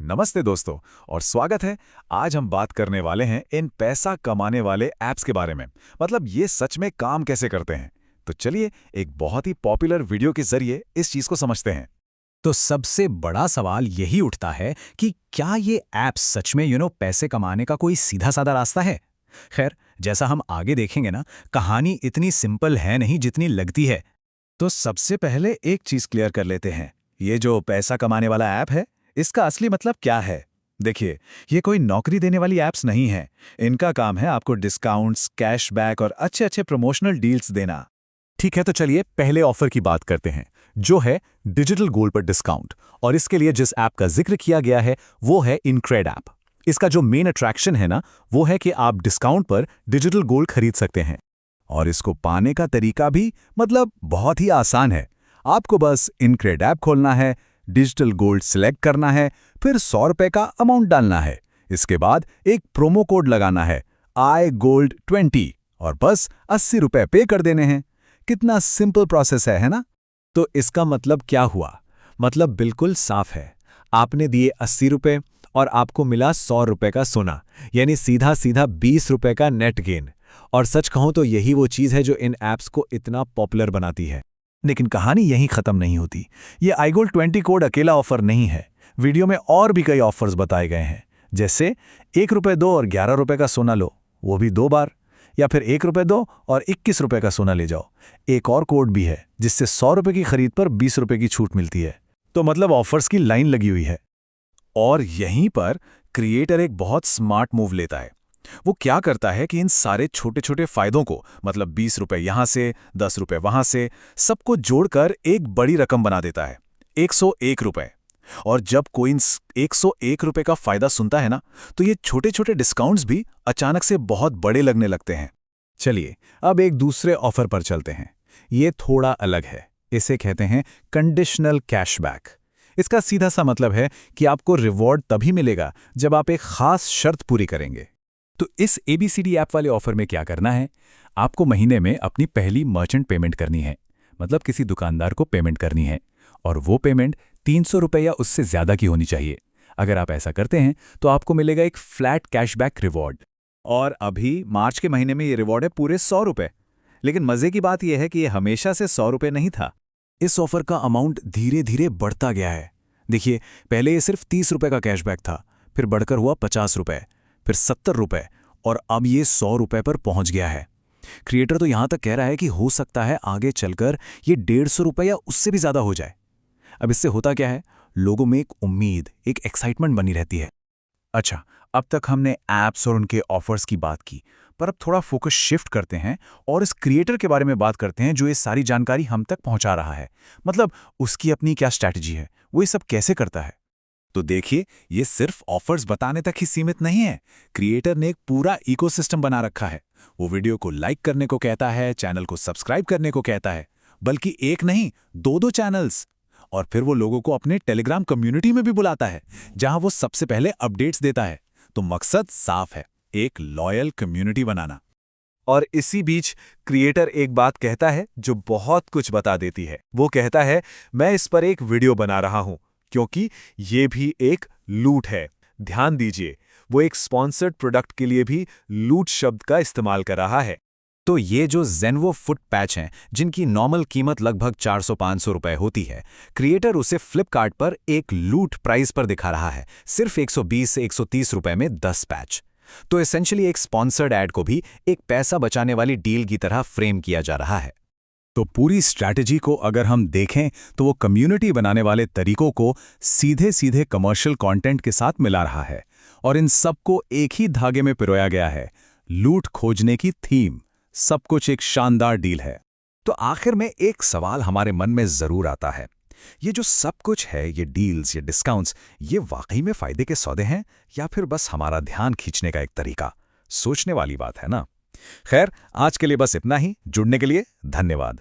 नमस्ते दोस्तों और स्वागत है। आज हम बात करने वाले हैं इन पैसा कमाने वाले ऐप्स के बारे में। मतलब ये सच में काम कैसे करते हैं। तो चलिए एक बहुत ही पॉपुलर वीडियो के जरिए इस चीज को समझते हैं। तो सबसे बड़ा सवाल यही उठता है कि क्या ये ऐप्स सच में पैसे कमाने का कोई सीधा साधा रास्ता है। खैर, जैसा हम आगे देखेंगे ना, कहानी इतनी सिंपल है नहीं जितनी लगती है। तो सबसे पहले एक चीज क्लियर कर लेते हैं, ये जो पैसा कमाने वाला ऐप है इसका असली मतलब क्या है। देखिए, ये कोई नौकरी देने वाली ऐप्स नहीं है। इनका काम है आपको डिस्काउंट्स, कैशबैक और अच्छे अच्छे प्रमोशनल डील्स देना। ठीक है, तो चलिए पहले ऑफर की बात करते हैं, जो है डिजिटल गोल्ड पर डिस्काउंट। और इसके लिए जिस ऐप का जिक्र किया गया है वो है इनक्रेड ऐप। इसका जो मेन अट्रैक्शन है ना, वो है कि आप डिस्काउंट पर डिजिटल गोल्ड खरीद सकते हैं। और इसको पाने का तरीका भी मतलब बहुत ही आसान है। आपको बस इनक्रेड ऐप खोलना है, डिजिटल गोल्ड सिलेक्ट करना है, फिर 100 रुपए का अमाउंट डालना है। इसके बाद एक प्रोमो कोड लगाना है iGold20 और बस 80 रुपए पे कर देने हैं। कितना सिंपल प्रोसेस है ना। तो इसका मतलब क्या हुआ? मतलब बिल्कुल साफ है। आपने दिए 80 रुपए और आपको मिला 100 रुपए का सोना, यानी सीधा सीधा 20 रुपए का नेट गेन। और सच कहूं तो यही वो चीज़ है जो इन ऐप्स को इतना पॉपुलर बनाती है। लेकिन कहानी यहीं खत्म नहीं होती। ये iGold20 कोड अकेला ऑफर नहीं है। वीडियो में और भी कई ऑफर्स बताए गए हैं, जैसे 1 रुपए दो और 11 रुपए का सोना लो, वो भी 2 बार। या फिर 1 रुपए दो और 21 रुपए का सोना ले जाओ। एक और कोड भी है जिससे 100 रुपए की खरीद पर 20 रुपए की छूट मिलती है। तो मतलब ऑफर्स की लाइन लगी हुई है। और यहीं पर क्रिएटर एक बहुत स्मार्ट मूव लेता है। वो क्या करता है कि इन सारे छोटे छोटे फायदों को, मतलब 20 रुपए यहां से, 10 रुपए वहां से, सबको जोड़कर एक बड़ी रकम बना देता है, 101 रुपए। और जब कोई इन 101 रुपए का फायदा सुनता है ना, तो ये छोटे छोटे डिस्काउंट्स भी अचानक से बहुत बड़े लगने लगते हैं। चलिए अब एक दूसरे ऑफर पर चलते हैं। ये थोड़ा अलग है। इसे कहते हैं कंडीशनल कैशबैक। इसका सीधा सा मतलब है कि आपको रिवॉर्ड तभी मिलेगा जब आप एक खास शर्त पूरी करेंगे। तो इस ABCD ऐप वाले ऑफर में क्या करना है? आपको महीने में अपनी पहली मर्चेंट पेमेंट करनी है, मतलब किसी दुकानदार को पेमेंट करनी है। और वो पेमेंट 300 रुपए या उससे ज्यादा की होनी चाहिए। अगर आप ऐसा करते हैं तो आपको मिलेगा एक फ्लैट कैशबैक रिवॉर्ड। और अभी मार्च के महीने में ये रिवॉर्ड है पूरे 100 रुपए। लेकिन मजे की बात यह है कि ये हमेशा से 100 रुपए नहीं था। इस ऑफर का अमाउंट धीरे धीरे बढ़ता गया है। देखिए, पहले ये सिर्फ 30 रुपए का कैशबैक था, फिर बढ़कर हुआ 50 रुपए, फिर 70 रुपए और अब ये 100 रुपए पर पहुंच गया है। क्रिएटर तो यहां तक कह रहा है कि हो सकता है आगे चलकर ये 150 रुपए या उससे भी ज्यादा हो जाए। अब इससे होता क्या है, लोगों में एक उम्मीद, एक एक्साइटमेंट बनी रहती है। अच्छा, अब तक हमने ऐप्स और उनके ऑफर्स की बात की, पर अब थोड़ा फोकस शिफ्ट करते हैं और इस क्रिएटर के बारे में बात करते हैं जो ये सारी जानकारी हम तक पहुंचा रहा है। मतलब उसकी अपनी क्या स्ट्रैटेजी है, वो ये सब कैसे करता है। तो देखिए, ये सिर्फ ऑफर्स बताने तक ही सीमित नहीं है। क्रिएटर ने एक पूरा इकोसिस्टम बना रखा है। वो वीडियो को लाइक करने को कहता है, चैनल को सब्सक्राइब करने को कहता है, बल्कि एक नहीं, 2-2 चैनल्स। और फिर वो लोगों को अपने टेलीग्राम कम्युनिटी में भी बुलाता है, जहां वो सबसे पहले अपडेट्स देता है। तो मकसद साफ है, एक लॉयल कम्युनिटी बनाना। और इसी बीच क्रिएटर एक बात कहता है जो बहुत कुछ बता देती है। वो कहता है, मैं इस पर एक वीडियो बना रहा हूं क्योंकि ये भी एक लूट है। ध्यान दीजिए, वो एक स्पॉन्सर्ड प्रोडक्ट के लिए भी लूट शब्द का इस्तेमाल कर रहा है। तो ये जो ज़ेनवो फुट पैच हैं, जिनकी नॉर्मल कीमत लगभग 400-500 रुपए होती है, क्रिएटर उसे फ्लिपकार्ट पर एक लूट प्राइस पर दिखा रहा है, सिर्फ 120 से 130 रुपए में 10 पैच। तो एसेंशियली एक स्पॉन्सर्ड ऐड को भी एक पैसा बचाने वाली डील की तरह फ्रेम किया जा रहा है। तो पूरी स्ट्रैटेजी को अगर हम देखें तो वो कम्युनिटी बनाने वाले तरीकों को सीधे सीधे कमर्शियल कंटेंट के साथ मिला रहा है और इन सबको एक ही धागे में पिरोया गया है, लूट खोजने की थीम। सब कुछ एक शानदार डील है। तो आखिर में एक सवाल हमारे मन में जरूर आता है, ये जो सब कुछ है, ये डील्स, ये डिस्काउंट्स, ये वाकई में फायदे के सौदे हैं या फिर बस हमारा ध्यान खींचने का एक तरीका? सोचने वाली बात है ना। खैर, आज के लिए बस इतना ही। जुड़ने के लिए धन्यवाद।